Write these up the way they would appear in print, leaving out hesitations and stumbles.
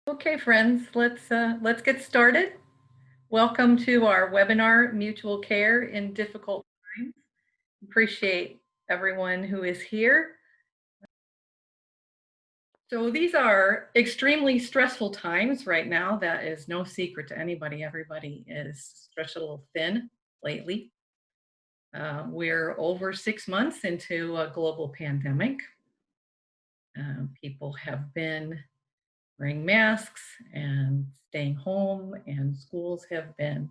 Okay, friends, let's get started. Welcome to our webinar, Mutual Care in Difficult Times. Appreciate everyone who is here. So these are extremely stressful times right now. That is no secret to anybody. Everybody is stretched a little thin lately. We're over 6 months into a global pandemic. People have been wearing masks and staying home, and schools have been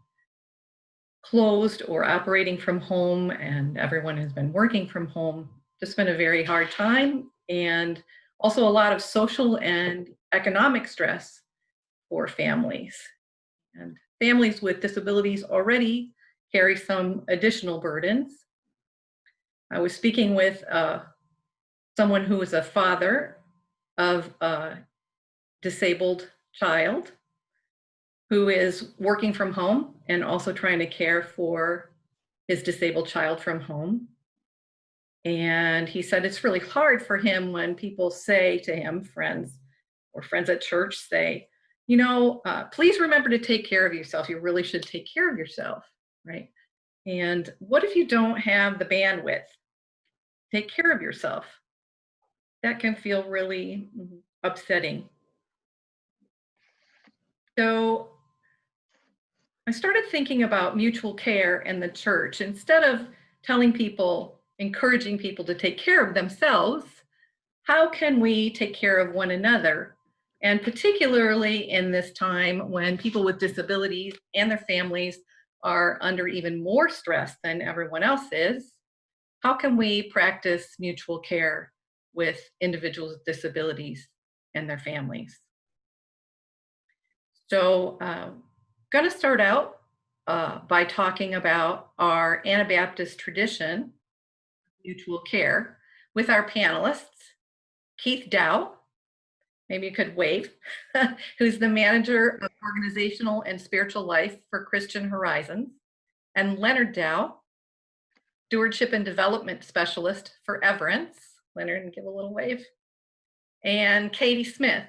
closed or operating from home, and everyone has been working from home. It's been a very hard time, and also a lot of social and economic stress for families. And families with disabilities already carry some additional burdens. I was speaking with someone who is a father of a disabled child who is working from home and also trying to care for his disabled child from home. And he said it's really hard for him when people say to him, friends or friends at church say, please remember to take care of yourself. You really should take care of yourself, right? And what if you don't have the bandwidth? Take care of yourself. That can feel really upsetting. So I started thinking about mutual care in the church. Instead of encouraging people to take care of themselves, how can we take care of one another? And particularly in this time when people with disabilities and their families are under even more stress than everyone else is, how can we practice mutual care with individuals with disabilities and their families? So going to start out by talking about our Anabaptist tradition, mutual care, with our panelists, Keith Dow, maybe you could wave, who's the manager of organizational and spiritual life for Christian Horizons, and Leonard Dow, stewardship and development specialist for Everence. Leonard, give a little wave. And Katie Smith,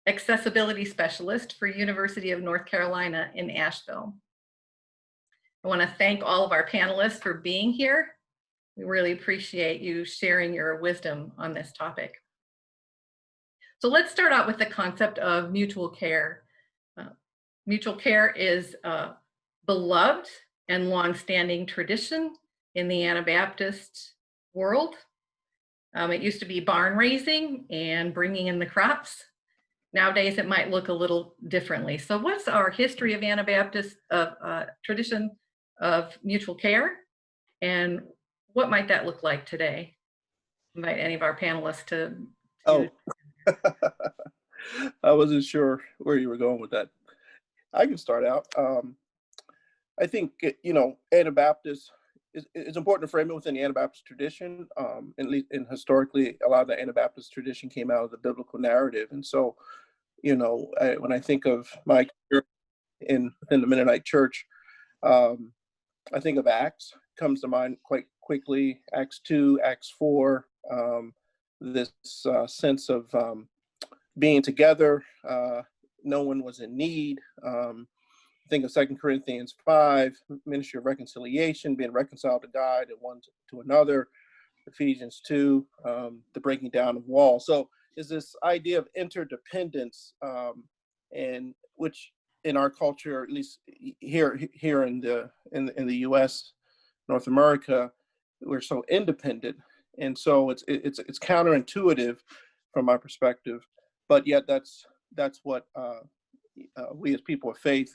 accessibility specialist for University of North Carolina in Asheville. I want to thank all of our panelists for being here. We really appreciate you sharing your wisdom on this topic. So let's start out with the concept of mutual care. Mutual care is a beloved and longstanding tradition in the Anabaptist world. It used to be barn raising and bringing in the crops. Nowadays, it might look a little differently. So what's our history of Anabaptist tradition of mutual care? And what might that look like today? Invite any of our panelists to Oh, I wasn't sure where you were going with that. I can start out. I think, Anabaptist, it's important to frame it within the Anabaptist tradition. And historically, a lot of the Anabaptist tradition came out of the biblical narrative. And so, when I think of my career within the Mennonite Church, I think of Acts, comes to mind quite quickly, Acts 2, Acts 4, this sense of being together. No one was in need. Think of 2 Corinthians 5, ministry of reconciliation, being reconciled to God and one to another. Ephesians 2, the breaking down of walls. So is this idea of interdependence, and which in our culture, at least here in the U.S., North America, we're so independent, and so it's counterintuitive from my perspective, but yet that's what we as people of faith,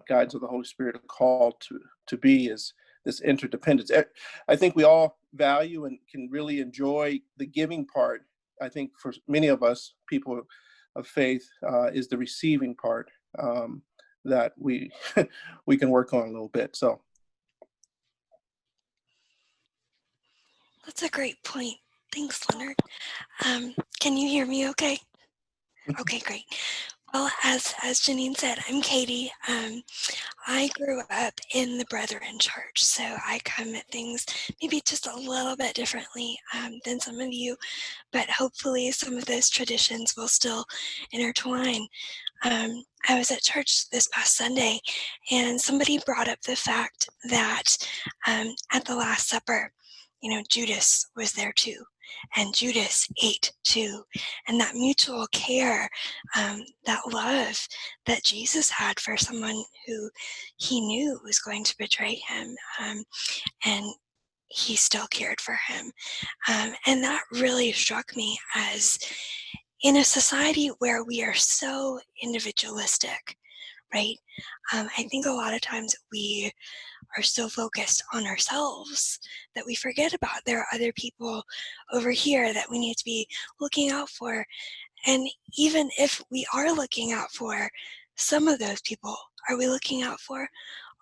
guides of the Holy Spirit, are called to be, is this interdependence. I think we all value and can really enjoy the giving part. I think for many of us, people of faith, is the receiving part that we we can work on a little bit. So that's a great point. Thanks, Leonard. Can you hear me okay? Okay, great. Well, as Janine said, I'm Katie. I grew up in the Brethren Church, so I come at things maybe just a little bit differently than some of you, but hopefully some of those traditions will still intertwine. I was at church this past Sunday, and somebody brought up the fact that at the Last Supper, Judas was there too, and Judas ate too, and that mutual care, that love that Jesus had for someone who he knew was going to betray him, and he still cared for him. And that really struck me as in a society where we are so individualistic, right? I think a lot of times we are so focused on ourselves that we forget about there are other people over here that we need to be looking out for. And even if we are looking out for some of those people, are we looking out for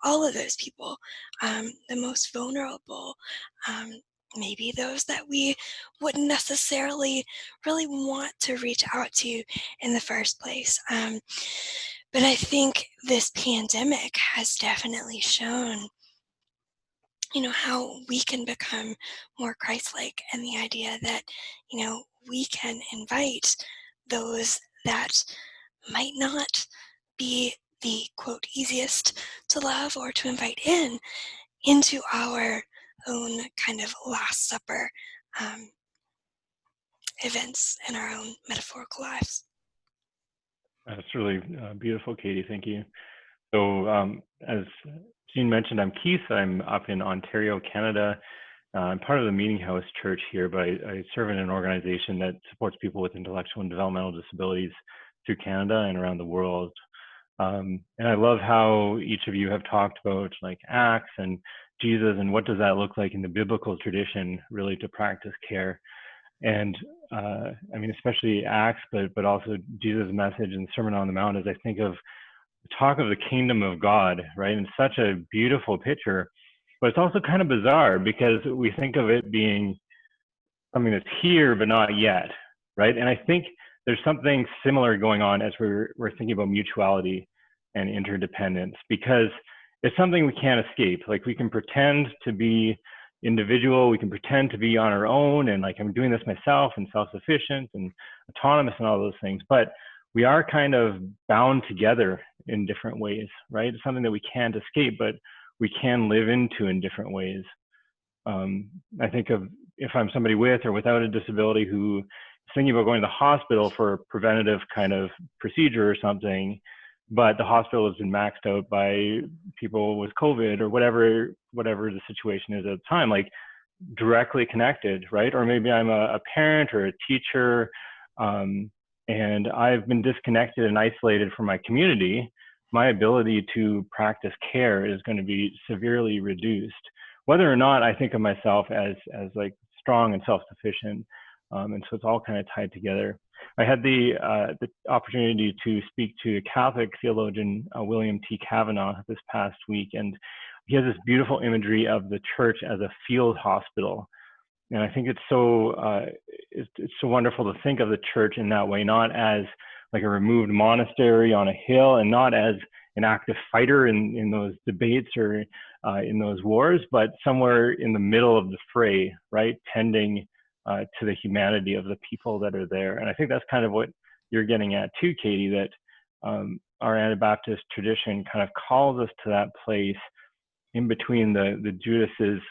all of those people, the most vulnerable, um, maybe those that we wouldn't necessarily really want to reach out to in the first place. But I think this pandemic has definitely shown, how we can become more Christ-like, and the idea that, we can invite those that might not be the quote easiest to love or to invite into our own kind of Last Supper events in our own metaphorical lives. That's really beautiful, Katie. Thank you. So as Jeanne mentioned, I'm Keith. I'm up in Ontario, Canada. I'm part of the Meeting House Church here, but I serve in an organization that supports people with intellectual and developmental disabilities through Canada and around the world. And I love how each of you have talked about like Acts and Jesus and what does that look like in the biblical tradition really to practice care. And I mean, especially Acts, but also Jesus' message and Sermon on the Mount, as I think of the talk of the kingdom of God, right? And such a beautiful picture, but it's also kind of bizarre because we think of it being something that's here, but not yet, right? And I think there's something similar going on as we're thinking about mutuality and interdependence, because it's something we can't escape. Like we can pretend to be individual, we can pretend to be on our own and like I'm doing this myself and self-sufficient and autonomous and all those things, but we are kind of bound together in different ways, right? It's something that we can't escape, but we can live into in different ways. I think of if I'm somebody with or without a disability who is thinking about going to the hospital for a preventative kind of procedure or something, but the hospital has been maxed out by people with COVID or whatever the situation is at the time, like directly connected, right? Or maybe I'm a parent or a teacher, and I've been disconnected and isolated from my community. My ability to practice care is going to be severely reduced, whether or not I think of myself as like strong and self-sufficient. And so it's all kind of tied together. I had the opportunity to speak to a Catholic theologian, William T. Kavanaugh, this past week, and he has this beautiful imagery of the church as a field hospital. And I think it's so wonderful to think of the church in that way, not as like a removed monastery on a hill, and not as an active fighter in those debates or in those wars, but somewhere in the middle of the fray, right, tending to the humanity of the people that are there. And I think that's kind of what you're getting at too, Katie, that our Anabaptist tradition kind of calls us to that place in between the Judases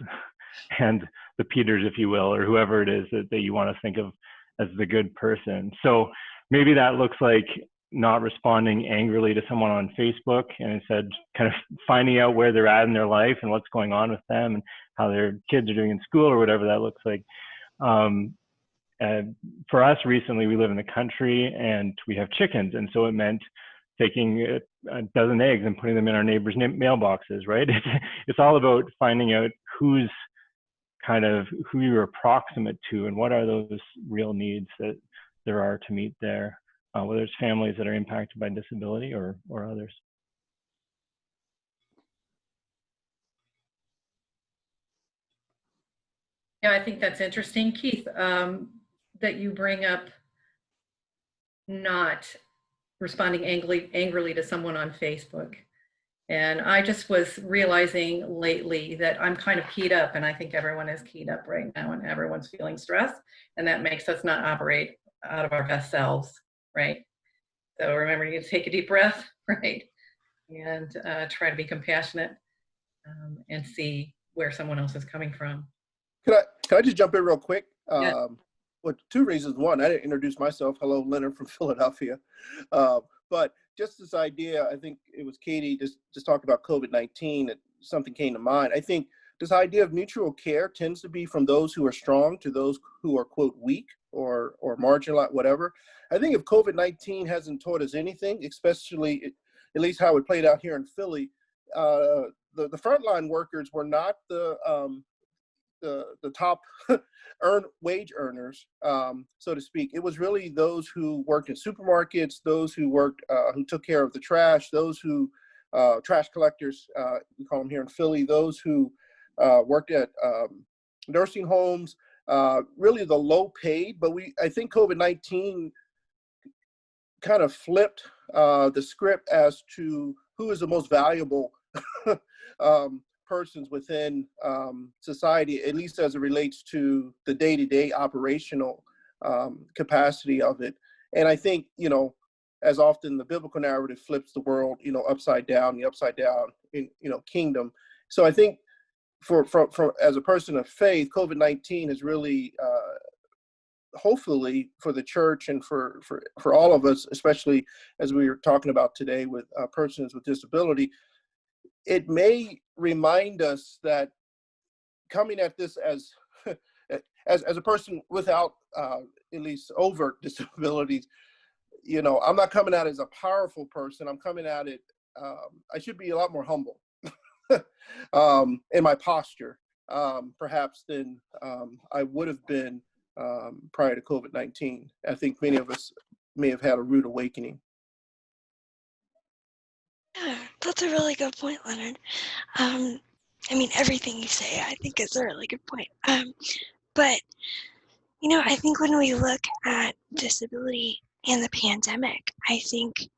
and the Peters, if you will, or whoever it is that you want to think of as the good person. So maybe that looks like not responding angrily to someone on Facebook, and instead kind of finding out where they're at in their life and what's going on with them and how their kids are doing in school or whatever that looks like. For us recently, we live in the country and we have chickens. And so it meant taking a dozen eggs and putting them in our neighbors' mailboxes, right? It's all about finding out who you're approximate to and what are those real needs that there are to meet there, whether it's families that are impacted by disability or others. Yeah, I think that's interesting, Keith, that you bring up not responding angrily to someone on Facebook. And I just was realizing lately that I'm kind of keyed up, and I think everyone is keyed up right now, and everyone's feeling stressed, and that makes us not operate out of our best selves, right? So remember, you take a deep breath, right? And try to be compassionate and see where someone else is coming from. Can I just jump in real quick? Yeah. Well, two reasons. One, I didn't introduce myself. Hello, Leonard from Philadelphia. But just this idea, I think it was Katie just talked about COVID-19, that something came to mind. I think this idea of mutual care tends to be from those who are strong to those who are, quote, weak or marginalized, whatever. I think if COVID-19 hasn't taught us anything, especially at least how it played out here in Philly, the frontline workers were not the top wage earners, so to speak. It was really those who worked in supermarkets, those who worked, who took care of the trash, those who, trash collectors, we call them here in Philly, those who worked at nursing homes, really the low paid. But I think COVID-19 kind of flipped the script as to who is the most valuable persons within society, at least as it relates to the day-to-day operational capacity of it. And I think, as often the biblical narrative flips the world, upside down, the upside down in, kingdom. So I think for as a person of faith, COVID-19 has really, hopefully for the church and for all of us, especially as we were talking about today with persons with disability, it may remind us that coming at this as a person without at least overt disabilities, I'm not coming at it as a powerful person. I'm coming at it, I should be a lot more humble in my posture, perhaps than I would have been prior to COVID-19. I think many of us may have had a rude awakening. Yeah, that's a really good point, Leonard. Everything you say, I think is a really good point. But, I think when we look at disability and the pandemic, I think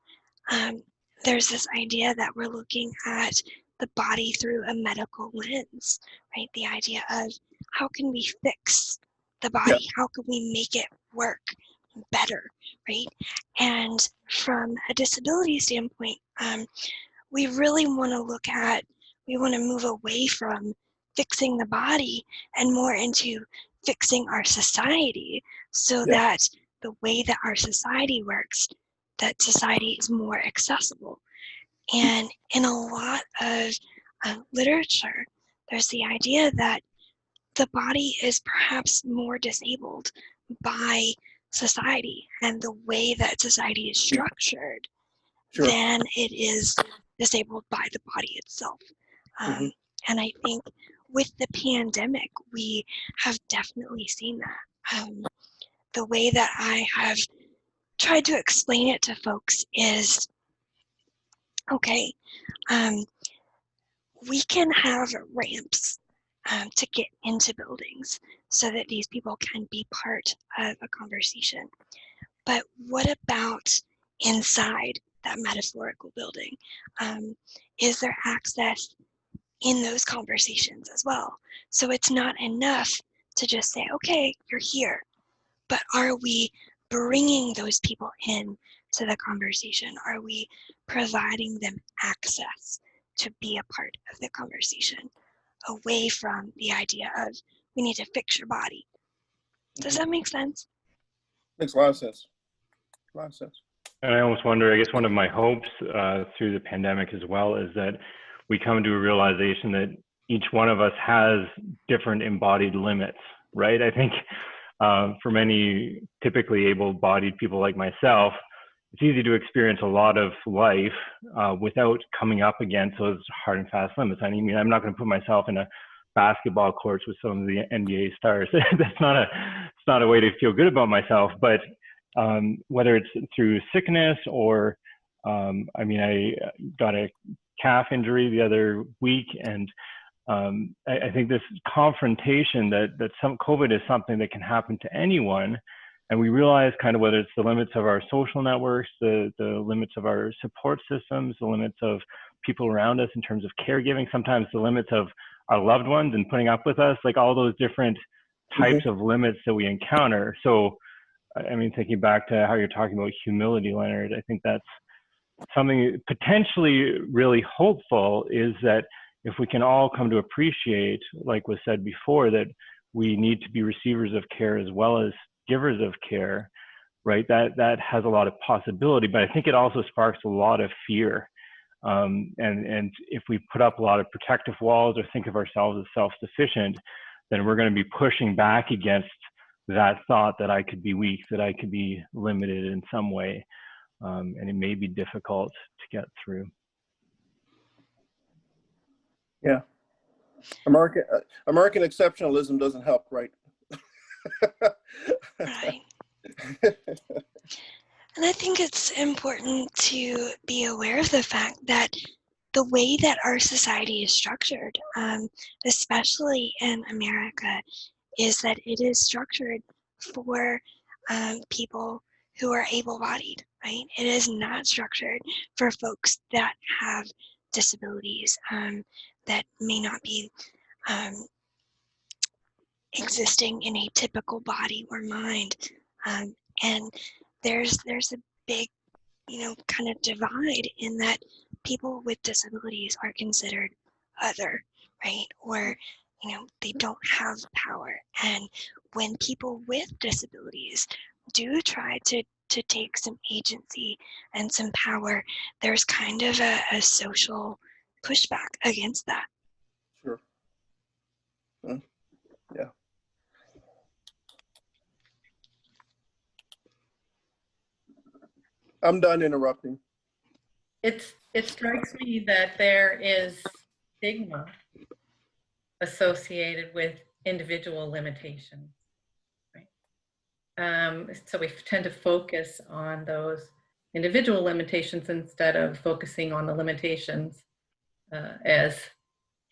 there's this idea that we're looking at the body through a medical lens, right? The idea of how can we fix the body? Yeah. How can we make it work better, right? And from a disability standpoint, we really want to move away from fixing the body and more into fixing our society, so that the way that our society works, that society is more accessible. And in a lot of literature, there's the idea that the body is perhaps more disabled by society and the way that society is structured than it is disabled by the body itself. And I think with the pandemic, we have definitely seen that. The way that I have tried to explain it to folks is, okay, we can have ramps to get into buildings so that these people can be part of a conversation. But what about inside that metaphorical building? Is there access in those conversations as well? So it's not enough to just say, okay, you're here, but are we bringing those people in to the conversation? Are we providing them access to be a part of the conversation, away from the idea of we need to fix your body? Does that make sense? Makes a lot of sense. A lot of sense. And I almost wonder, I guess one of my hopes through the pandemic as well is that we come to a realization that each one of us has different embodied limits, right? I think for many typically able-bodied people like myself, it's easy to experience a lot of life without coming up against those hard and fast limits. I mean, I'm not going to put myself in a basketball court with some of the NBA stars. It's not a way to feel good about myself. But whether it's through sickness or, I got a calf injury the other week, and I think this confrontation that some COVID is something that can happen to anyone, And we realize kind of whether it's the limits of our social networks, the limits of our support systems, the limits of people around us in terms of caregiving, sometimes the limits of our loved ones and putting up with us, like all those different types of limits that we encounter. So, I mean, thinking back to how you're talking about humility, Leonard, I think that's something potentially really hopeful, is that if we can all come to appreciate, like was said before, that we need to be receivers of care as well as givers of care, right? That has a lot of possibility, but I think it also sparks a lot of fear. And if we put up a lot of protective walls or think of ourselves as self-sufficient, then we're going to be pushing back against that thought that I could be weak, that I could be limited in some way. And it may be difficult to get through. Yeah. American exceptionalism doesn't help, right? Right. And I think it's important to be aware of the fact that the way that our society is structured, especially in America, is that it is structured for people who are able-bodied, right? It is not structured for folks that have disabilities that may not be existing in a typical body or mind. And there's a big, kind of divide in that people with disabilities are considered other, right? Or, they don't have power. And when people with disabilities do try to take some agency and some power, there's kind of a social pushback against that. Sure. Yeah. I'm done interrupting. It strikes me that there is stigma associated with individual limitations, right? So we tend to focus on those individual limitations instead of focusing on the limitations as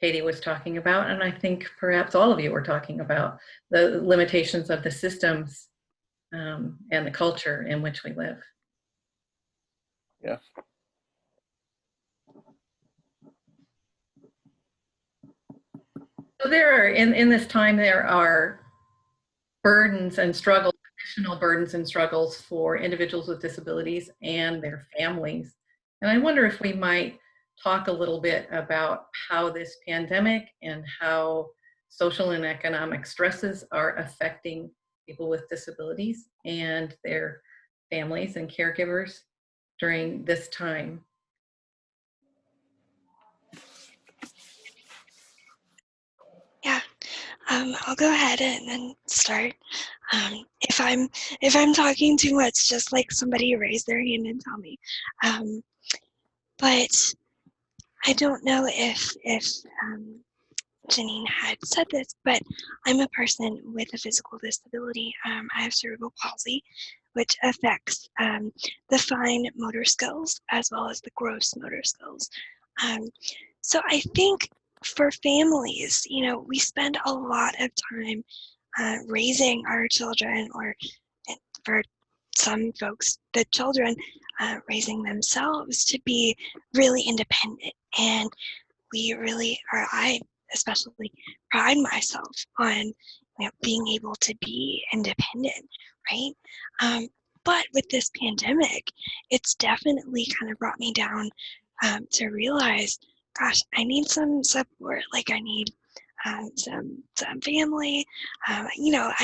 Katie was talking about, and I think perhaps all of you were talking about the limitations of the systems and the culture in which we live. Yeah. So there are, in this time, there are burdens and struggles, additional burdens and struggles for individuals with disabilities and their families. And I wonder if we might talk a little bit about how this pandemic and how social and economic stresses are affecting people with disabilities and their families and caregivers during this time. Yeah, I'll go ahead and start. If I'm talking too much, just like somebody raise their hand and tell me. But I don't know if Jeanne had said this, but I'm a person with a physical disability. I have cerebral palsy, which affects the fine motor skills as well as the gross motor skills. So I think for families, we spend a lot of time raising our children, or for some folks, the children raising themselves to be really independent. And we really, or I especially, pride myself on being able to be independent, right? But with this pandemic, it's definitely kind of brought me down to realize, gosh, I need some support. Like I need some family. I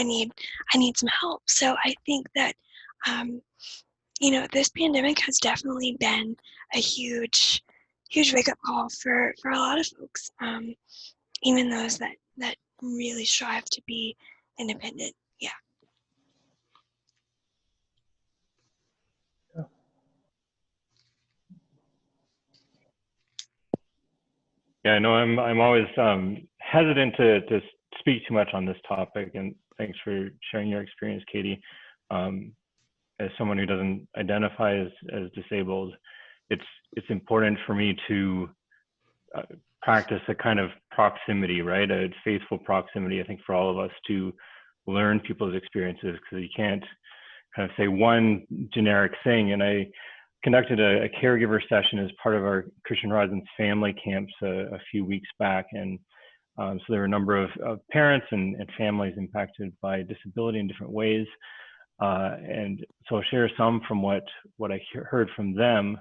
need some help. So I think that this pandemic has definitely been a huge wake-up call for a lot of folks, even those that really strive to be independent. Yeah. Yeah, I know I'm always hesitant to speak too much on this topic, and thanks for sharing your experience, Katie. As someone who doesn't identify as disabled, it's important for me to practice a kind of proximity, right? A faithful proximity, I think, for all of us to learn people's experiences, because you can't kind of say one generic thing. And I conducted a caregiver session as part of our Christian Horizons family camps a few weeks back. And so there were a number of parents and families impacted by disability in different ways. And so I'll share some from what I heard from them.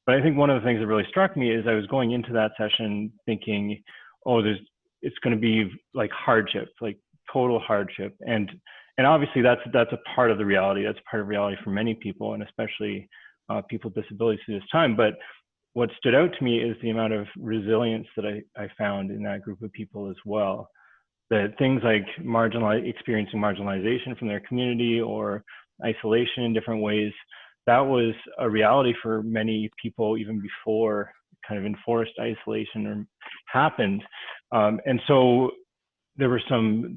But I think one of the things that really struck me is I was going into that session thinking, oh, it's going to be like hardship, like total hardship. And obviously that's a part of the reality. That's part of reality for many people, and especially people with disabilities through this time. But what stood out to me is the amount of resilience that I found in that group of people as well. That things like experiencing marginalization from their community or isolation in different ways, that was a reality for many people even before kind of enforced isolation happened. And so there were some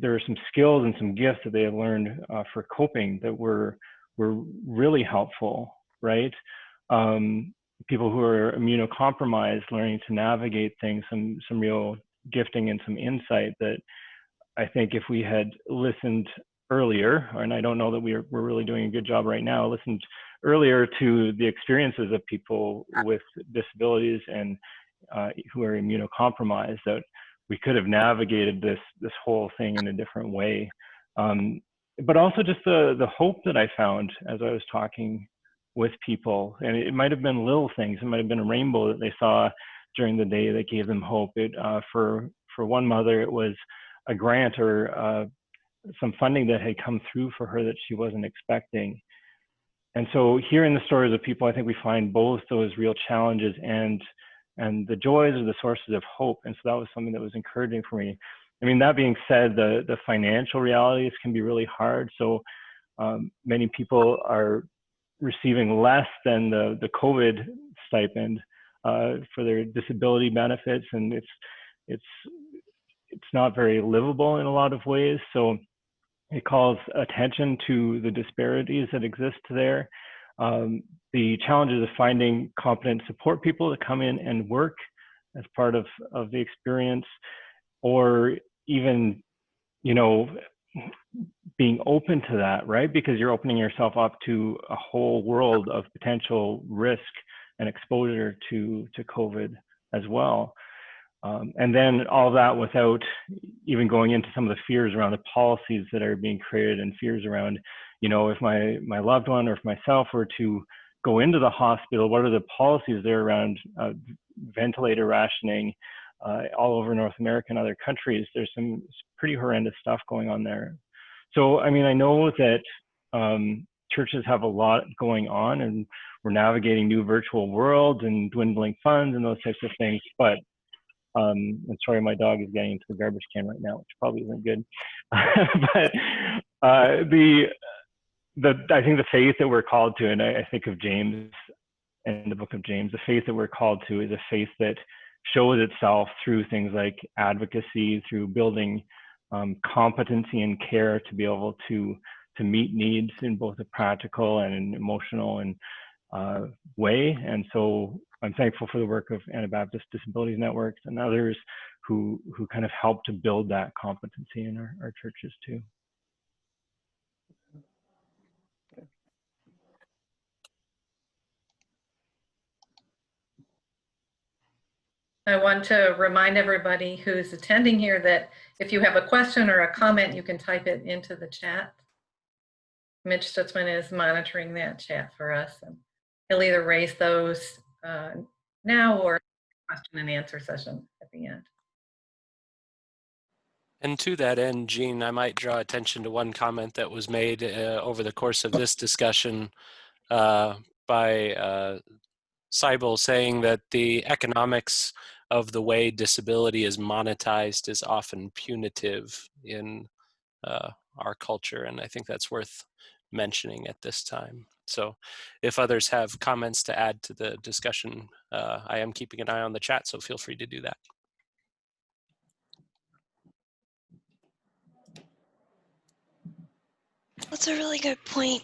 skills and some gifts that they had learned for coping that were really helpful, right? People who are immunocompromised, learning to navigate things, some real gifting and some insight that I think if we had listened earlier, and I don't know that we're really doing a good job right now, listened earlier to the experiences of people with disabilities and who are immunocompromised, that we could have navigated this whole thing in a different way. But also just the hope that I found as I was talking with people, and it might have been little things. It might have been a rainbow that they saw during the day that gave them hope. For one mother, it was a grant or some funding that had come through for her that she wasn't expecting. And so hearing the stories of people, I think we find both those real challenges and the joys are the sources of hope. And so that was something that was encouraging for me. I mean, that being said, the financial realities can be really hard. So many people are receiving less than the COVID stipend for their disability benefits, and it's not very livable in a lot of ways. So it calls attention to the disparities that exist there. The challenges of finding competent support people to come in and work as part of the experience, or even, being open to that, right? Because you're opening yourself up to a whole world of potential risk and exposure to COVID as well. And then all that without even going into some of the fears around the policies that are being created, and fears around, if my loved one or if myself were to go into the hospital, what are the policies there around ventilator rationing all over North America and other countries? There's some pretty horrendous stuff going on there. So, I mean, I know that churches have a lot going on, and we're navigating new virtual worlds and dwindling funds and those types of things, but I'm sorry, my dog is getting into the garbage can right now, which probably isn't good. But I think the faith that we're called to, and I think of James and the book of James, the faith that we're called to is a faith that shows itself through things like advocacy, through building competency and care to be able to meet needs in both a practical and an emotional and way. And so I'm thankful for the work of Anabaptist Disabilities Networks and others who kind of help to build that competency in our churches too. I want to remind everybody who's attending here that if you have a question or a comment, you can type it into the chat. Mitch Stutzman is monitoring that chat for us, and he'll either raise those now or question and answer session at the end. And to that end, Jeanne, I might draw attention to one comment that was made over the course of this discussion by Seibel, saying that the economics of the way disability is monetized is often punitive in our culture, and I think that's worth mentioning at this time. So if others have comments to add to the discussion, I am keeping an eye on the chat, so feel free to do that. That's a really good point,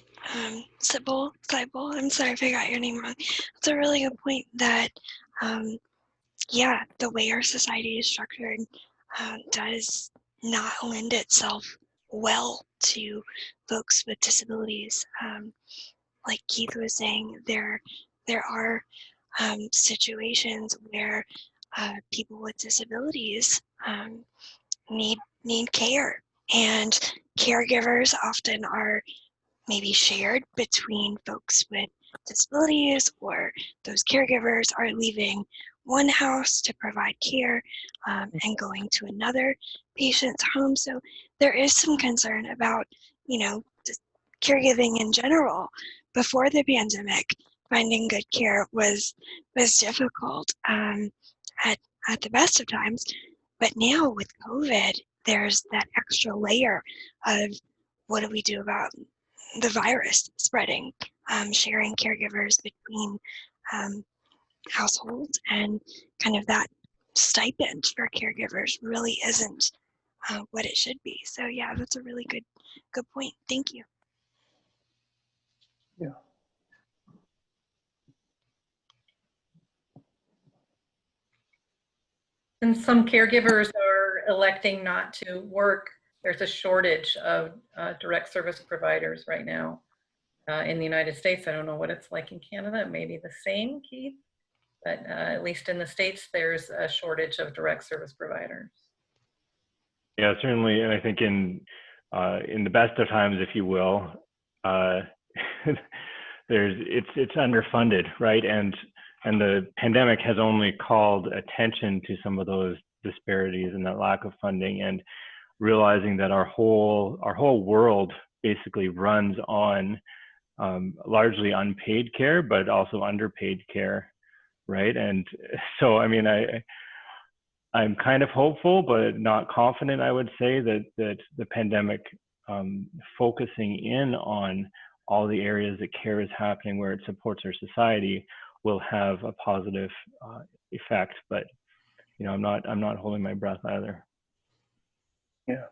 Seibel, I'm sorry if I got your name wrong. It's a really good point that, yeah, the way our society is structured does not lend itself well to folks with disabilities. Like Keith was saying, there are situations where people with disabilities need care, and caregivers often are maybe shared between folks with disabilities, or those caregivers are leaving one house to provide care and going to another patient's home. So there is some concern about, just caregiving in general. Before the pandemic, finding good care was difficult at the best of times. But now with COVID, there's that extra layer of what do we do about the virus spreading, sharing caregivers between households, and kind of that stipend for caregivers really isn't what it should be. So yeah, that's a really good point. Thank you. Yeah. And some caregivers are electing not to work. There's a shortage of direct service providers right now in the United States. I don't know what it's like in Canada. It may be the same, Keith, but at least in the States, there's a shortage of direct service providers. Yeah, certainly. And I think in the best of times, if you will, it's underfunded, right? And the pandemic has only called attention to some of those disparities and that lack of funding, and realizing that our whole world basically runs on largely unpaid care, but also underpaid care, right? And so, I mean, I'm kind of hopeful, but not confident, I would say, that the pandemic focusing in on all the areas that care is happening where it supports our society will have a positive effect. But I'm not holding my breath either. Yeah.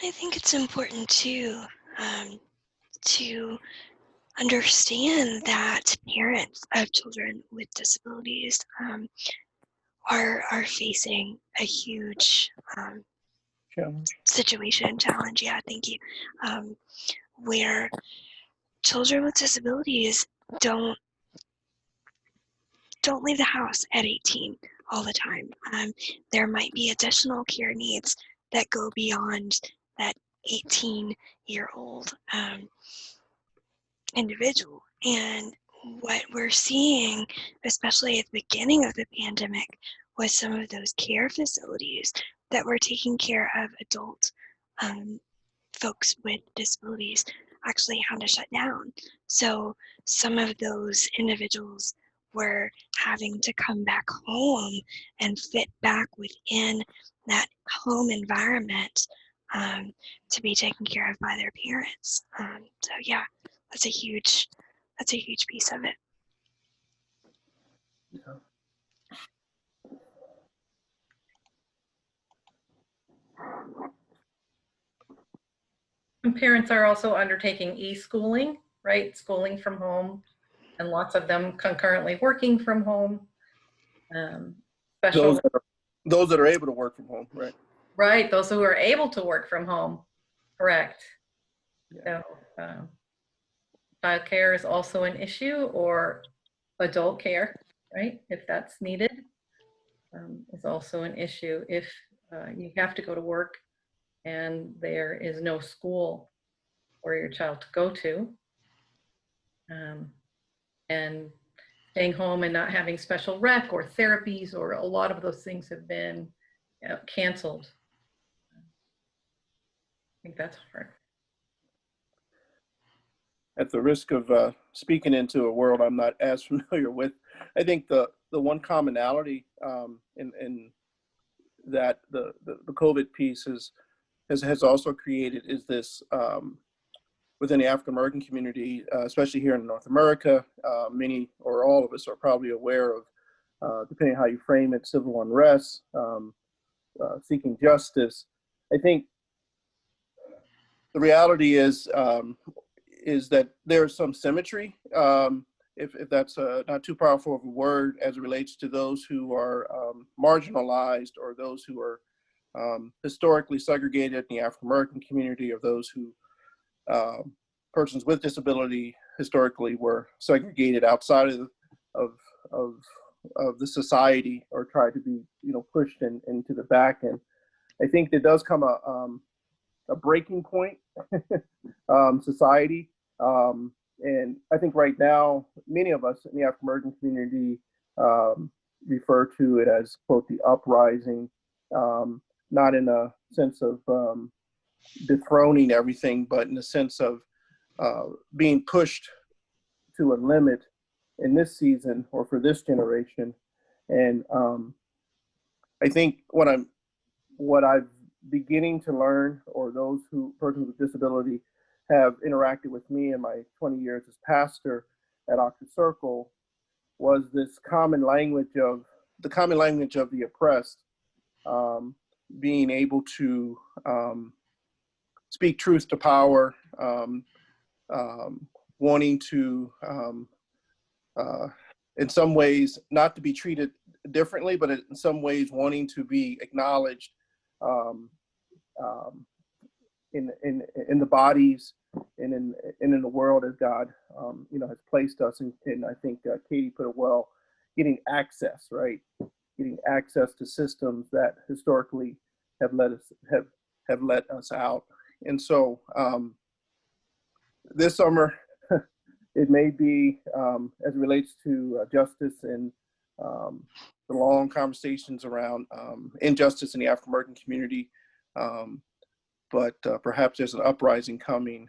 I think it's important too to understand that parents of children with disabilities are facing a huge challenge. Yeah, thank you. Where children with disabilities don't leave the house at 18 all the time. There might be additional care needs that go beyond that 18-year-old individual. And what we're seeing, especially at the beginning of the pandemic, was some of those care facilities that were taking care of adult folks with disabilities actually had to shut down. So some of those individuals were having to come back home and fit back within that home environment to be taken care of by their parents. So yeah, that's a huge piece of it. Yeah. And parents are also undertaking e-schooling, right? Schooling from home, and lots of them concurrently working from home. Those that are able to work from home, right? Right, those who are able to work from home, correct. Yeah. So child care is also an issue, or adult care, right? If that's needed, is also an issue. If you have to go to work and there is no school for your child to go to, and staying home and not having special rec or therapies, or a lot of those things have been canceled. I think that's hard. At the risk of speaking into a world I'm not as familiar with, I think the one commonality in that the COVID piece has also created is this within the African American community, especially here in North America. Many or all of us are probably aware of, depending on how you frame it, civil unrest, seeking justice. I think the reality is that there's some symmetry if that's not too powerful of a word, as it relates to those who are marginalized, or those who are historically segregated in the African American community, or those who persons with disability historically were segregated outside of of the society, or tried to be, pushed into the back. And I think there does come a breaking point, society. And I think right now, many of us in the African American community refer to it as, quote, the uprising, not in a sense of dethroning everything, but in the sense of being pushed to a limit in this season, or for this generation. And I think what I'm beginning to learn, or those persons with disability have interacted with me in my 20 years as pastor at Oxford Circle, was this common language of the oppressed, being able to speak truth to power, wanting to, in some ways, not to be treated differently, but in some ways wanting to be acknowledged in the bodies and in the world as God, has placed us. And I think Katie put it well, getting access, right? Getting access to systems that historically have let us out. And so this summer, it may be, as it relates to justice and the long conversations around injustice in the African American community, but perhaps there's an uprising coming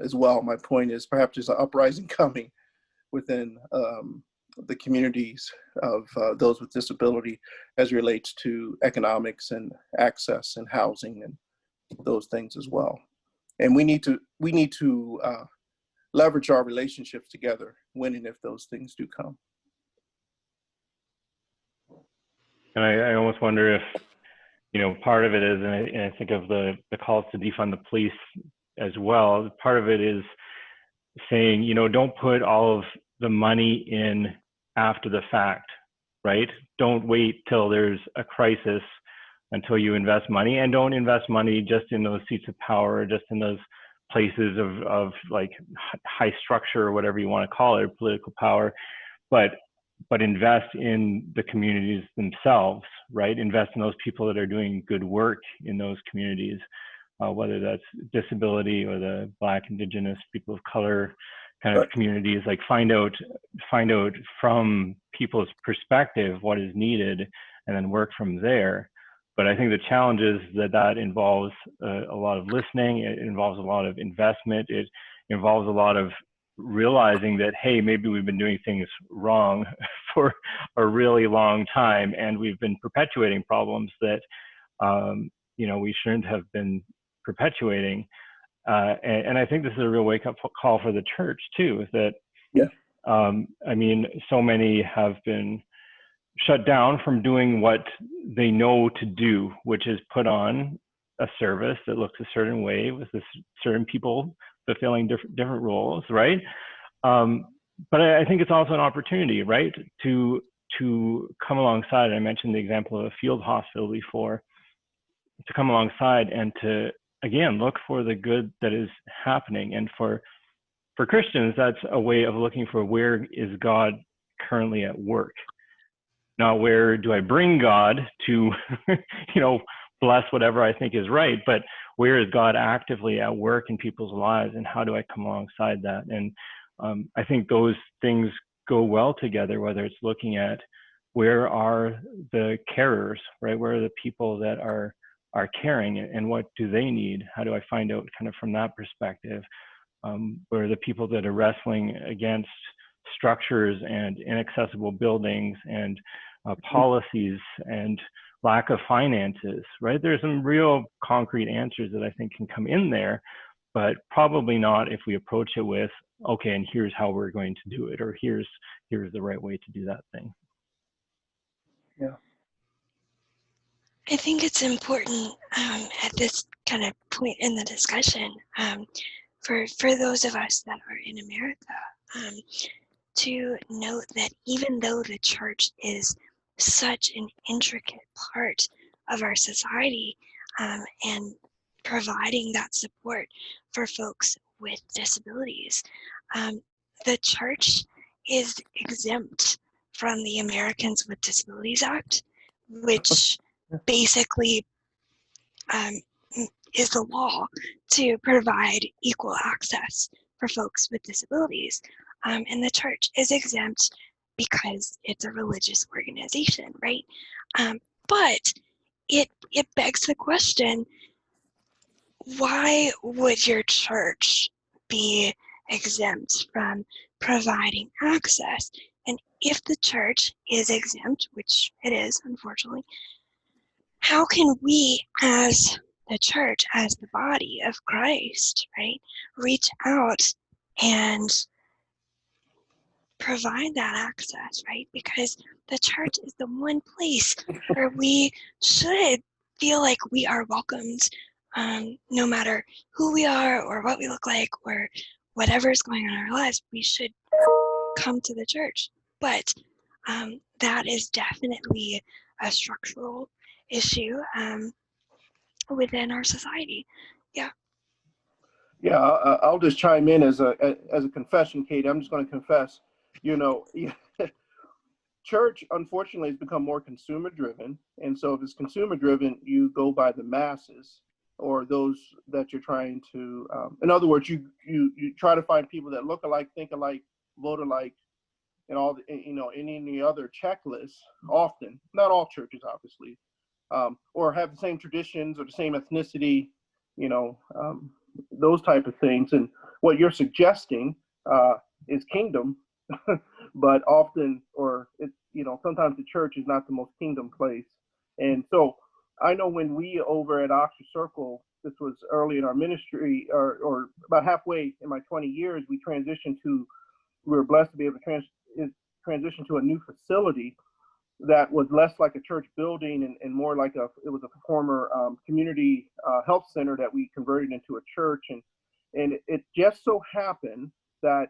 as well. My point is, perhaps there's an uprising coming within the communities of those with disability, as it relates to economics and access and housing and those things as well. And we need to leverage our relationships together when and if those things do come. And I almost wonder if, part of it is, and I think of the calls to defund the police as well. Part of it is saying, don't put all of the money in after the fact, right? Don't wait till there's a crisis until you invest money, and don't invest money just in those seats of power, or just in those places of like high structure, or whatever you want to call it, political power, but invest in the communities themselves, right? Invest in those people that are doing good work in those communities, whether that's disability or the Black, Indigenous, people of color kind of communities. Like find out from people's perspective what is needed, and then work from there. But I think the challenge is that involves a lot of listening. It involves a lot of investment. It involves a lot of realizing that, hey, maybe we've been doing things wrong for a really long time, and we've been perpetuating problems that we shouldn't have been perpetuating. And I think this is a real wake-up call for the church too, is that, so many have been shut down from doing what they know to do, which is put on a service that looks a certain way with certain people fulfilling different roles, right? But I think it's also an opportunity, right, to come alongside. I mentioned the example of a field hospital before, to come alongside and to, again, look for the good that is happening. And for Christians, that's a way of looking for, where is God currently at work? Not where do I bring God to, bless whatever I think is right, but where is God actively at work in people's lives, and how do I come alongside that? And I think those things go well together, whether it's looking at where are the carers, right? Where are the people that are caring, and what do they need? How do I find out kind of from that perspective? Where are the people that are wrestling against structures and inaccessible buildings and policies and lack of finances, right? There's some real concrete answers that I think can come in there, but probably not if we approach it with, okay, and here's how we're going to do it, or here's the right way to do that thing. Yeah. I think it's important at this kind of point in the discussion, for those of us that are in America, to note that even though the church is such an intricate part of our society, and providing that support for folks with disabilities, the church is exempt from the Americans with Disabilities Act, which basically is the law to provide equal access for folks with disabilities. And the church is exempt because it's a religious organization, right? But it begs the question, why would your church be exempt from providing access? And if the church is exempt, which it is, unfortunately, how can we as the church, as the body of Christ, right, reach out and provide that access, right? Because the church is the one place where we should feel like we are welcomed, no matter who we are or what we look like or whatever is going on in our lives. We should come to the church. But that is definitely a structural issue within our society. Yeah. Yeah, I'll just chime in as a confession, Kate. I'm just going to confess. You know, church unfortunately has become more consumer driven, and so if it's consumer driven, you go by the masses or those that you're trying to. In other words, you try to find people that look alike, think alike, vote alike, and all the, any other checklists. Often, not all churches, obviously, or have the same traditions or the same ethnicity. You know. Those type of things. And what you're suggesting is kingdom, but often, or sometimes the church is not the most kingdom place. And so I know when we over at Oxford Circle, this was early in our ministry, or about halfway in my 20 years, we were blessed to be able to transition to a new facility that was less like a church building and more like it was a former community health center that we converted into a church. And it just so happened that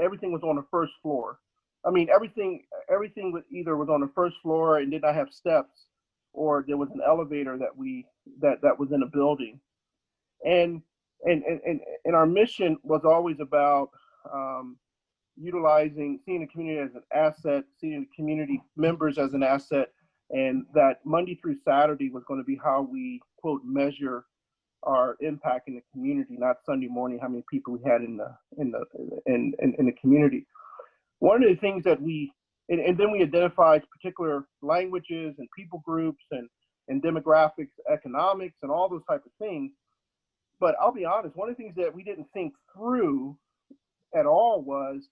everything was on the first floor. I mean, everything was either was on the first floor and did not have steps, or there was an elevator that was in a building. And our mission was always about seeing the community as an asset, seeing the community members as an asset, and that Monday through Saturday was going to be how we, quote, measure our impact in the community, not Sunday morning, how many people we had in the community. One of the things that and then we identified particular languages and people groups and demographics, economics, and all those type of things. But I'll be honest, one of the things that we didn't think through at all was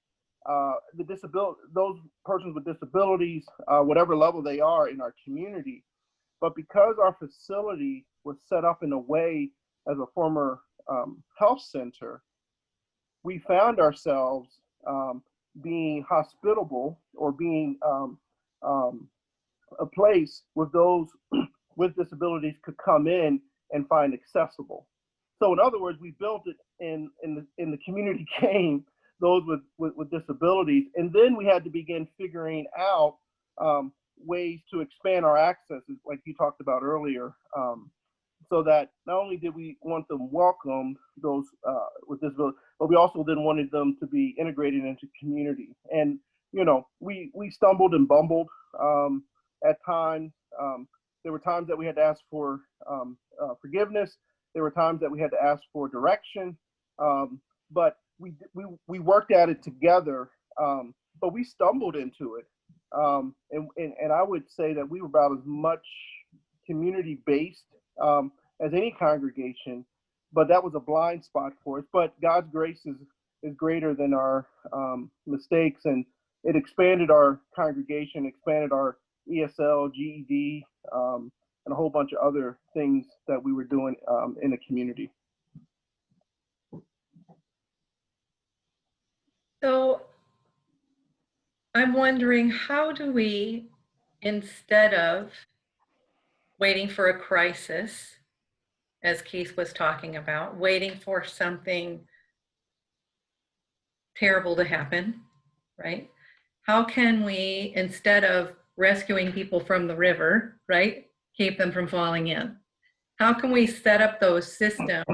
those persons with disabilities, whatever level they are in our community. But because our facility was set up in a way as a former health center, we found ourselves being hospitable, or being a place where those with disabilities could come in and find accessible. So in other words, we built it in the community came those with disabilities. And then we had to begin figuring out ways to expand our access, like you talked about earlier, so that not only did we want them welcome, those with disabilities, but we also then wanted them to be integrated into community. And, we stumbled and bumbled at times. There were times that we had to ask for forgiveness. There were times that we had to ask for direction. But we worked at it together, but we stumbled into it. And I would say that we were about as much community-based as any congregation, but that was a blind spot for us. But God's grace is greater than our mistakes, and it expanded our congregation, expanded our ESL, GED, and a whole bunch of other things that we were doing in the community. So I'm wondering, how do we, instead of waiting for a crisis, as Keith was talking about, waiting for something terrible to happen, right? How can we, instead of rescuing people from the river, right, keep them from falling in? How can we set up those systems,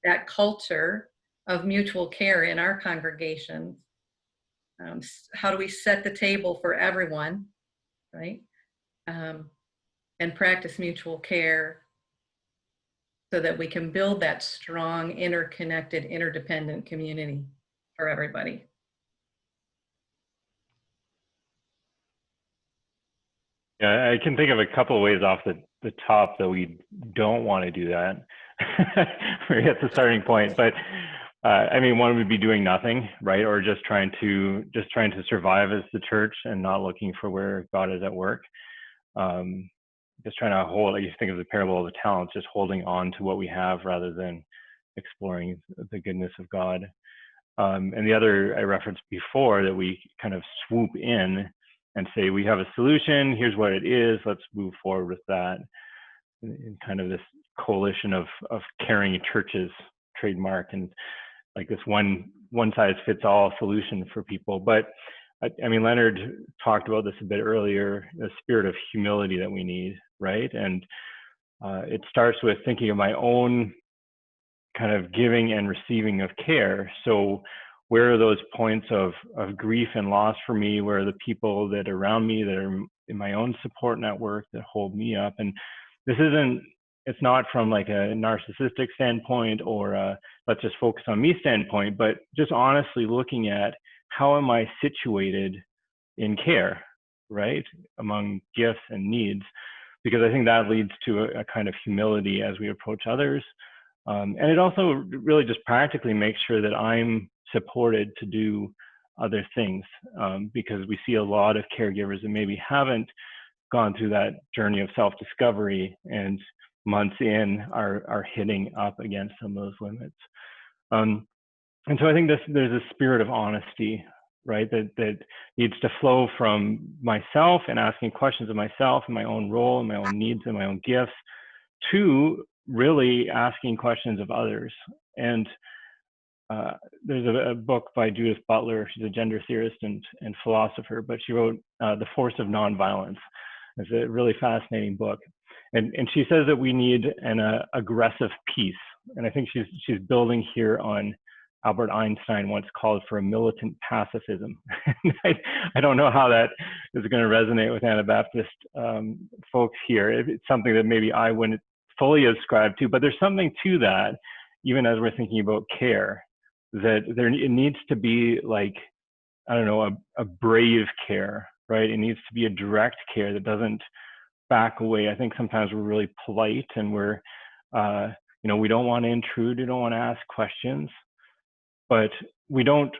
that culture of mutual care in our congregations? How do we set the table for everyone, right? And practice mutual care so that we can build that strong, interconnected, interdependent community for everybody. Yeah, I can think of a couple of ways off the top that we don't want to do that. That's the starting point. But I mean, one would be doing nothing, right? Or just trying to survive as the church and not looking for where God is at work. Just trying to hold, like you think of the parable of the talents, just holding on to what we have rather than exploring the goodness of God. And the other I referenced before, that we kind of swoop in and say, we have a solution, here's what it is, let's move forward with that. In kind of this coalition of caring churches trademark, and like this one size fits all solution for people. But I mean, Leonard talked about this a bit earlier, the spirit of humility that we need, right? And it starts with thinking of my own kind of giving and receiving of care. So where are those points of grief and loss for me? Where are the people that are around me that are in my own support network that hold me up? And it's not from like a narcissistic standpoint or let's just focus on me standpoint, but just honestly looking at how am I situated in care, right? Among gifts and needs, because I think that leads to a kind of humility as we approach others. And it also really just practically makes sure that I'm supported to do other things, because we see a lot of caregivers that maybe haven't gone through that journey of self-discovery, and months in are hitting up against some of those limits. And so I think there's a spirit of honesty, right, that needs to flow from myself and asking questions of myself and my own role and my own needs and my own gifts, to really asking questions of others. And there's a book by Judith Butler. She's a gender theorist and philosopher, but she wrote The Force of Nonviolence. It's a really fascinating book. And she says that we need an aggressive peace. And I think she's building here on Albert Einstein once called for a militant pacifism. I don't know how that is going to resonate with Anabaptist folks here. It's something that maybe I wouldn't fully ascribe to, but there's something to that, even as we're thinking about care, that it needs to be like, I don't know, a brave care, right? It needs to be a direct care that doesn't back away. I think sometimes we're really polite and we're, we don't want to intrude, we don't want to ask questions, but we don't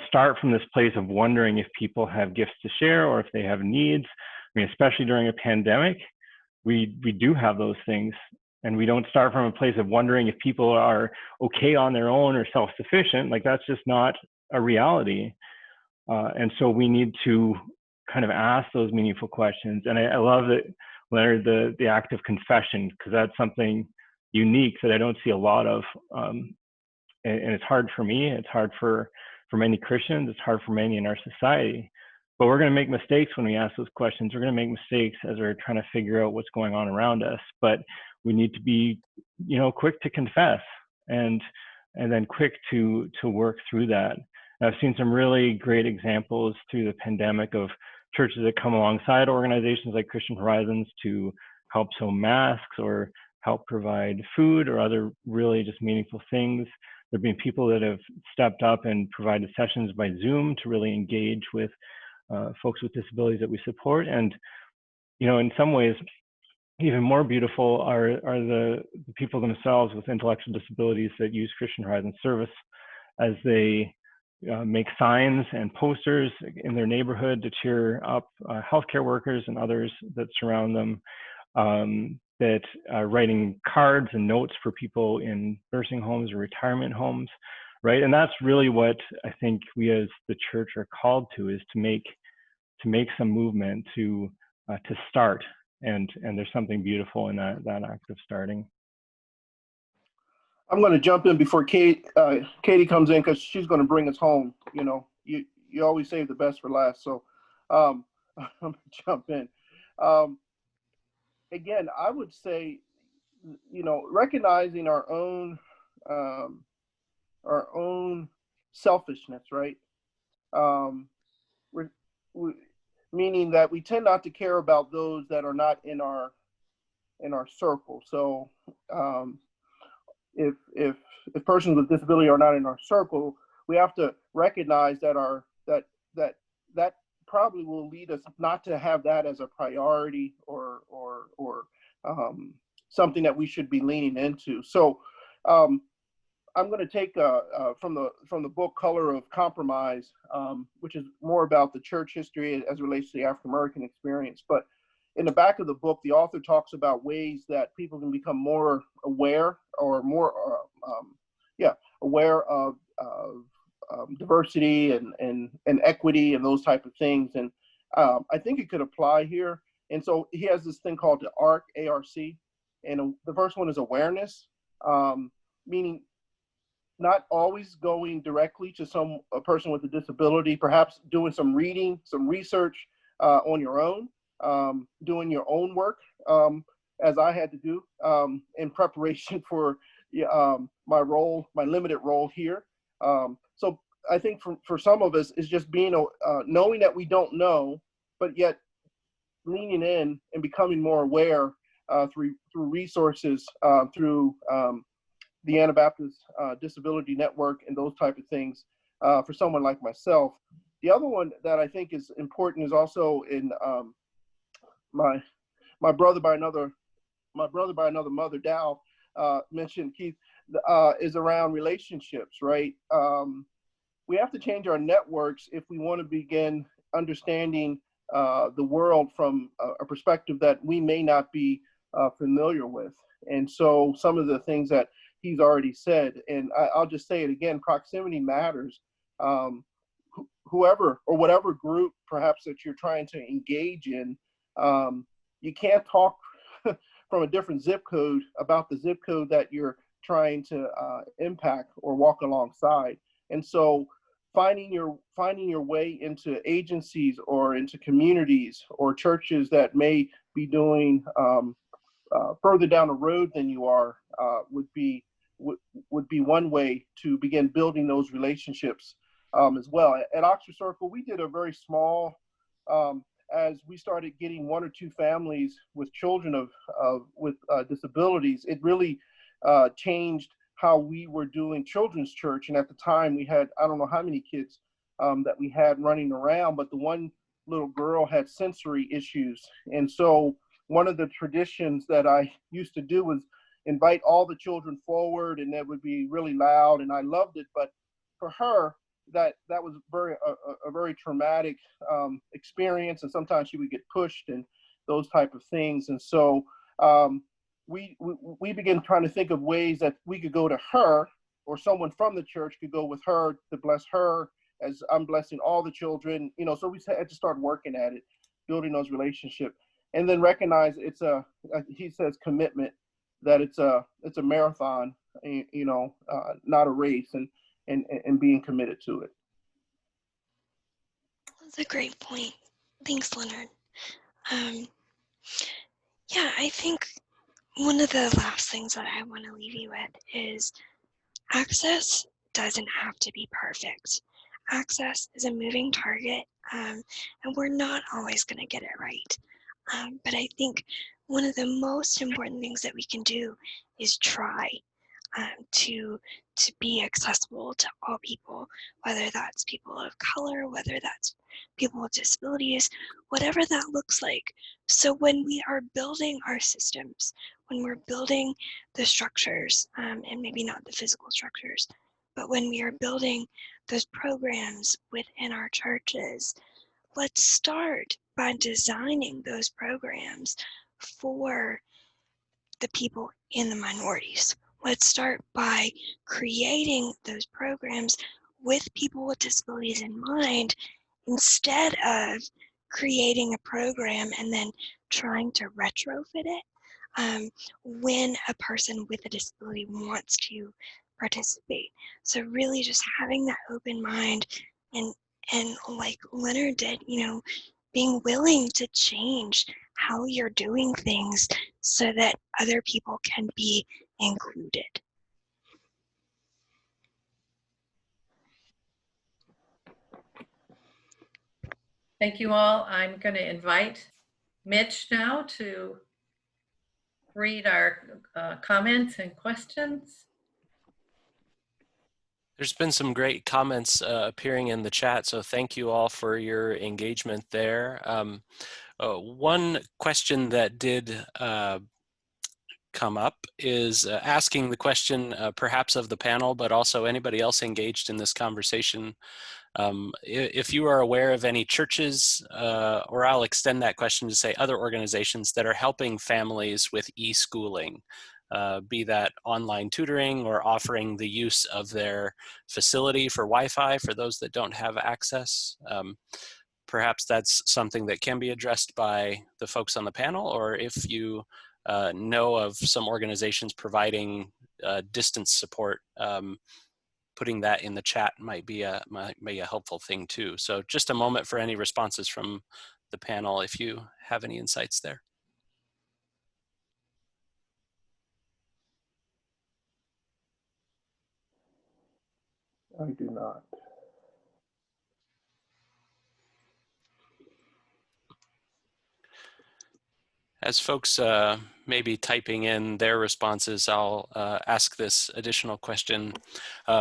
start from this place of wondering if people have gifts to share or if they have needs. I mean, especially during a pandemic, we do have those things, and we don't start from a place of wondering if people are okay on their own or self-sufficient. Like, that's just not a reality. And so we need to kind of ask those meaningful questions. And I love that, Leonard, the act of confession, because that's something unique that I don't see a lot of. And it's hard for me, it's hard for many Christians, it's hard for many in our society. But we're going to make mistakes when we ask those questions. We're going to make mistakes as we're trying to figure out what's going on around us. But we need to be, quick to confess and then quick to work through that. And I've seen some really great examples through the pandemic of churches that come alongside organizations like Christian Horizons to help sew masks or help provide food or other really just meaningful things. There have been people that have stepped up and provided sessions by Zoom to really engage with folks with disabilities that we support. And, in some ways, even more beautiful are the people themselves with intellectual disabilities that use Christian Horizons service as they make signs and posters in their neighborhood to cheer up healthcare workers and others that surround them, that are writing cards and notes for people in nursing homes or retirement homes, right? And that's really what I think we as the church are called to, is to make some movement to start. And there's something beautiful in that act of starting. I'm going to jump in before Katie comes in, because she's going to bring us home. you always save the best for last. So I'm gonna jump in. Um, Again, I would say, recognizing um, our own selfishness, right? Um, we're, we, Meaning that we tend not to care about those that are not in our circle. So um, if persons with disability are not in our circle, we have to recognize that that probably will lead us not to have that as a priority or something that we should be leaning into. So um, I'm going to take from the book Color of Compromise, which is more about the church history as it relates to the African American experience. But in the back of the book, the author talks about ways that people can become more aware or more aware of diversity and equity and those type of things. And I think it could apply here. And so he has this thing called the ARC, A-R-C. And the first one is awareness, meaning not always going directly to a person with a disability, perhaps doing some reading, some research on your own, doing your own work, as I had to do in preparation for my limited role here. So I think for some of us, it's just being knowing that we don't know, but yet leaning in and becoming more aware through resources, through the Anabaptist Disability Network and those type of things for someone like myself. The other one that I think is important is also in my brother by another mother, Dow, mentioned, Keith, is around relationships, right? We have to change our networks if we want to begin understanding the world from a perspective that we may not be familiar with. And so some of the things that he's already said, and I'll just say it again, proximity matters. Whoever or whatever group perhaps that you're trying to engage in, you can't talk from a different zip code about the zip code that you're trying to impact or walk alongside. And so finding your way into agencies or into communities or churches that may be doing further down the road than you are would be one way to begin building those relationships as well. At Oxford Circle, we did a very small, as we started getting 1 or 2 families with children with disabilities, it really changed how we were doing children's church. And at the time we had, I don't know how many kids that we had running around, but the one little girl had sensory issues. And so one of the traditions that I used to do was invite all the children forward, and that would be really loud, and I loved it. But for her, that was a very traumatic experience, and sometimes she would get pushed and those type of things. And so we began trying to think of ways that we could go to her, or someone from the church could go with her to bless her as I'm blessing all the children. So we had to start working at it, building those relationships, and then recognize it's he says commitment, that it's a marathon, not a race, and being committed to it. That's a great point. Thanks, Leonard. Yeah, I think one of the last things that I want to leave you with is access doesn't have to be perfect. Access is a moving target, and we're not always going to get it right. But I think one of the most important things that we can do is try to be accessible to all people, whether that's people of color, whether that's people with disabilities, whatever that looks like. So when we are building our systems, when we're building the structures, and maybe not the physical structures, but when we are building those programs within our churches, let's start by designing those programs for the people in the minorities. Let's start by creating those programs with people with disabilities in mind, instead of creating a program and then trying to retrofit it when a person with a disability wants to participate. So really just having that open mind and And like Leonard did, being willing to change how you're doing things so that other people can be included. Thank you all. I'm going to invite Mitch now to read our comments and questions. There's been some great comments appearing in the chat, so thank you all for your engagement there. One question that did come up is asking the question perhaps of the panel, but also anybody else engaged in this conversation. If you are aware of any churches, or I'll extend that question to say other organizations that are helping families with e-schooling, be that online tutoring or offering the use of their facility for Wi-Fi for those that don't have access. Perhaps that's something that can be addressed by the folks on the panel, or if you know of some organizations providing distance support, putting that in the chat might be a helpful thing too. So just a moment for any responses from the panel if you have any insights there. I do not. As folks may be typing in their responses, I'll ask this additional question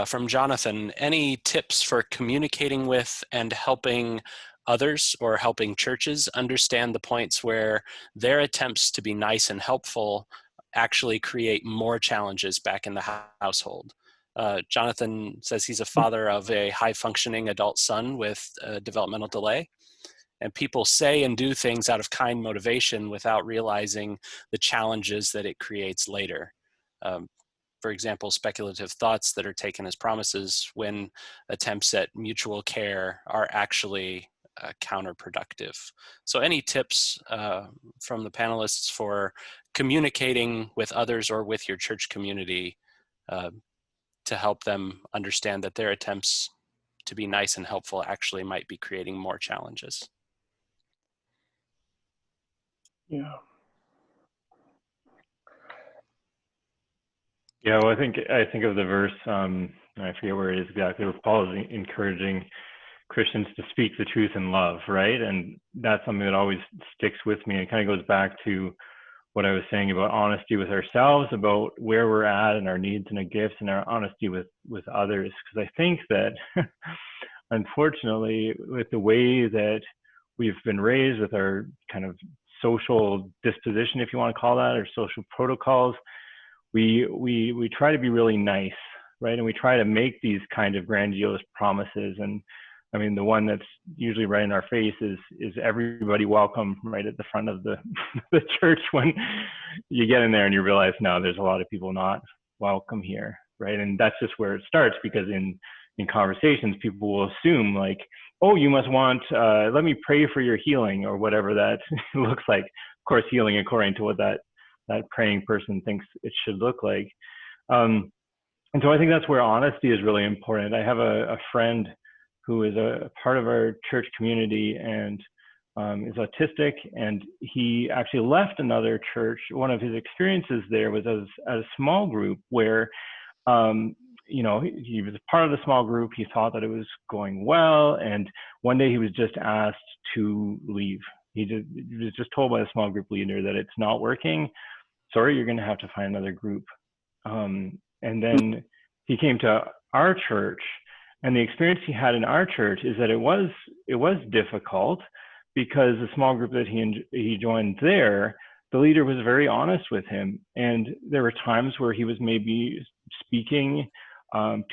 from Jonathan. Any tips for communicating with and helping others or helping churches understand the points where their attempts to be nice and helpful actually create more challenges back in the household? Jonathan says he's a father of a high-functioning adult son with a developmental delay. And people say and do things out of kind motivation without realizing the challenges that it creates later. For example, speculative thoughts that are taken as promises when attempts at mutual care are actually counterproductive. So any tips from the panelists for communicating with others or with your church community to help them understand that their attempts to be nice and helpful actually might be creating more challenges? Yeah. Yeah, well, I think of the verse, I forget where it is exactly, where Paul is encouraging Christians to speak the truth in love, right? And that's something that always sticks with me. It kind of goes back to what I was saying about honesty with ourselves, about where we're at and our needs and our gifts, and our honesty with others. Because I think that, unfortunately, with the way that we've been raised, with our kind of social disposition, if you want to call that, or social protocols, we try to be really nice, right? And we try to make these kind of grandiose promises. And I mean, the one that's usually right in our face is everybody welcome right at the front of the the church. When you get in there and you realize, no, there's a lot of people not welcome here, right? And that's just where it starts, because in conversations, people will assume like, oh, you must want, let me pray for your healing, or whatever that looks like. Of course, healing according to what that praying person thinks it should look like. And so I think that's where honesty is really important. I have a friend who is a part of our church community and is autistic, and he actually left another church. One of his experiences there was as a small group where you know, he was a part of the small group. He thought that it was going well. And one day he was just asked to leave. He was just told by the small group leader that it's not working. Sorry, you're going to have to find another group. And then he came to our church, and the experience he had in our church is that it was difficult, because the small group that he joined there, the leader was very honest with him. And there were times where he was maybe speaking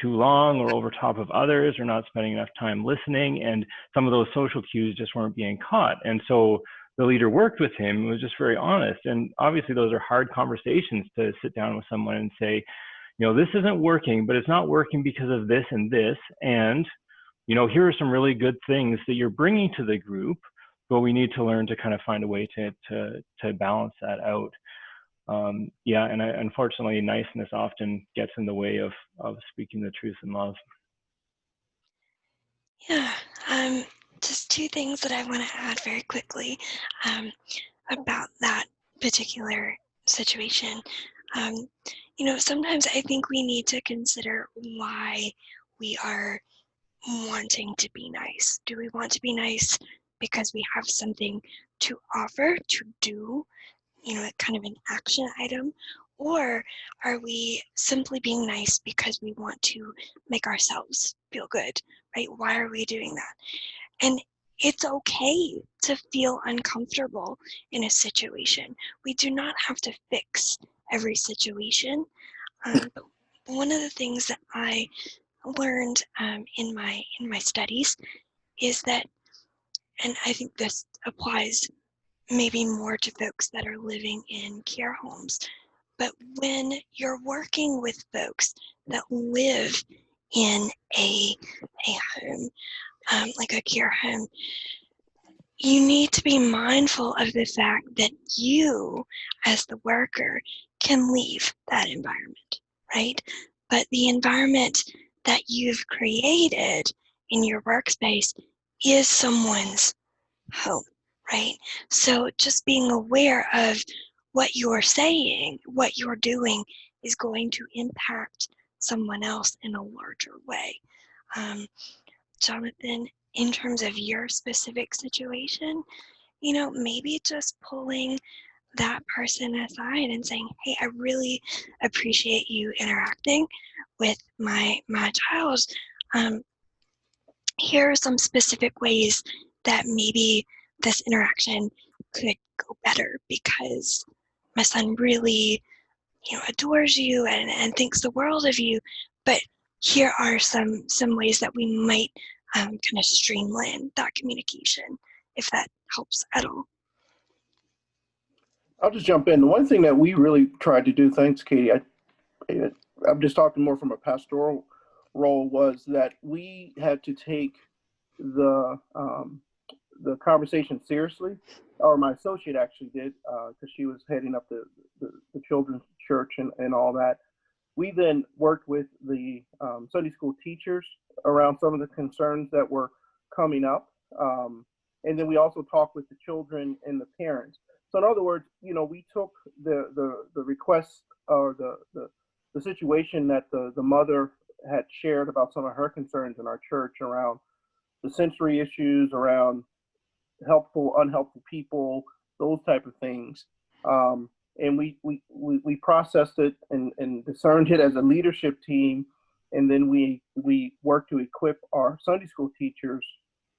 too long or over top of others, or not spending enough time listening, and some of those social cues just weren't being caught. And so the leader worked with him and was just very honest. And obviously those are hard conversations to sit down with someone and say, you know, this isn't working, but it's not working because of this and this. And, you know, here are some really good things that you're bringing to the group, but we need to learn to kind of find a way to balance that out. Yeah, and unfortunately, niceness often gets in the way of speaking the truth in love. Yeah, Um, just two things that I want to add very quickly about that particular situation. Um, sometimes I think we need to consider why we are wanting to be nice. Do we want to be nice because we have something to offer, to do, kind of an action item? Or are we simply being nice because we want to make ourselves feel good, right? Why are we doing that? And it's okay to feel uncomfortable in a situation. We do not have to fix every situation. But one of the things that I learned in my studies is that, and I think this applies maybe more to folks that are living in care homes, but when you're working with folks that live in a home, like a care home, you need to be mindful of the fact that you, as the worker, can leave that environment, right? But the environment that you've created in your workspace is someone's home, right? So just being aware of what you're saying, what you're doing is going to impact someone else in a larger way. Jonathan, in terms of your specific situation, maybe just pulling that person aside and saying, hey, I really appreciate you interacting with my child. Here are some specific ways that maybe this interaction could go better because my son really, adores you and thinks the world of you. But here are some ways that we might kind of streamline that communication, if that helps at all. I'll just jump in. The one thing that we really tried to do, thanks, Katie, I'm just talking more from a pastoral role, was that we had to take the conversation seriously, or my associate actually did, because she was heading up the children's church and all that. We then worked with the Sunday school teachers around some of the concerns that were coming up. And then we also talked with the children and the parents. So in other words, we took the request or the situation that the mother had shared about some of her concerns in our church around the sensory issues, around helpful, unhelpful people, those type of things. And we processed it and discerned it as a leadership team. And then we worked to equip our Sunday school teachers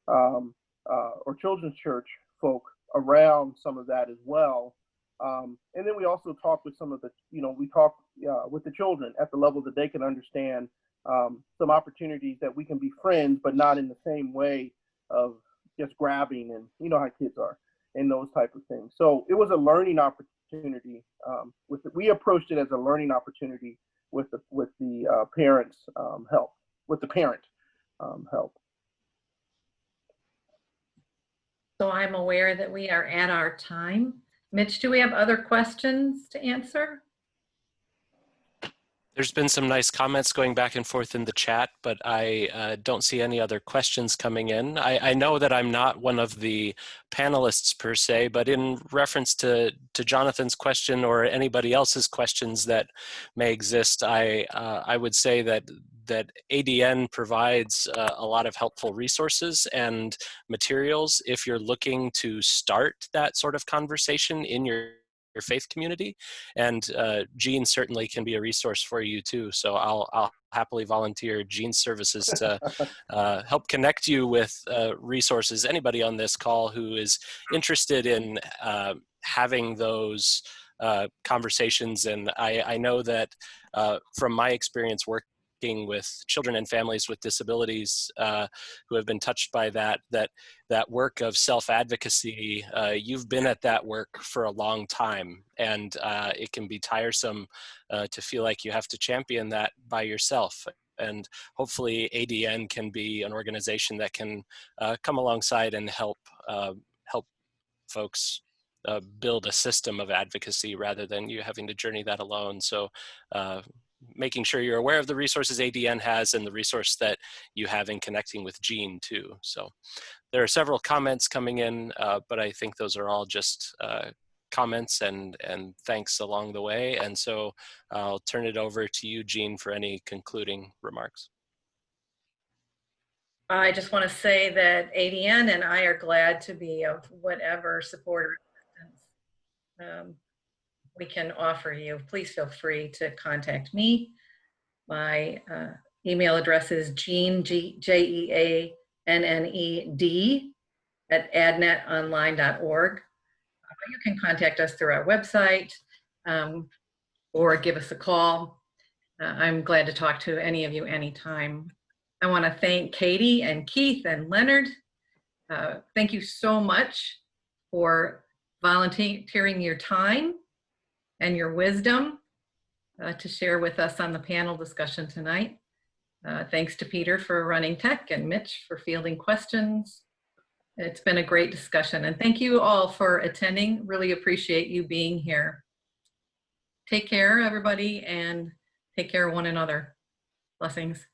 or children's church folk around some of that as well. And then we also talked with some of the, we talked with the children at the level that they can understand some opportunities that we can be friends, but not in the same way of just grabbing, and how kids are and those type of things. So it was a learning opportunity. We approached it as a learning opportunity with the parents' help, with the parent help. So I'm aware that we are at our time. Mitch, do we have other questions to answer? There's been some nice comments going back and forth in the chat, but I don't see any other questions coming in. I know that I'm not one of the panelists per se, but in reference to Jonathan's question or anybody else's questions that may exist, I would say that ADN provides a lot of helpful resources and materials if you're looking to start that sort of conversation in your faith community, and Jeanne certainly can be a resource for you too. So I'll happily volunteer Jeanne's services to help connect you with resources. Anybody on this call who is interested in having those conversations, and I know that from my experience working with children and families with disabilities who have been touched by that work of self-advocacy, you've been at that work for a long time, and it can be tiresome to feel like you have to champion that by yourself. And hopefully ADN can be an organization that can come alongside and help folks build a system of advocacy rather than you having to journey that alone. So making sure you're aware of the resources ADN has and the resource that you have in connecting with Jeanne too. So there are several comments coming in, but I think those are all just comments and thanks along the way. And so I'll turn it over to you, Jeanne, for any concluding remarks. I just want to say that ADN and I are glad to be of whatever support or assistance we can offer you. Please feel free to contact me. My email address is Jeanne, Jeanned @adnetonline.org. You can contact us through our website or give us a call. I'm glad to talk to any of you anytime. I want to thank Katie and Keith and Leonard. Thank you so much for volunteering your time and your wisdom to share with us on the panel discussion tonight. Thanks to Peter for running tech and Mitch for fielding questions. It's been a great discussion, and thank you all for attending. Really appreciate you being here. Take care, everybody, and take care of one another. Blessings.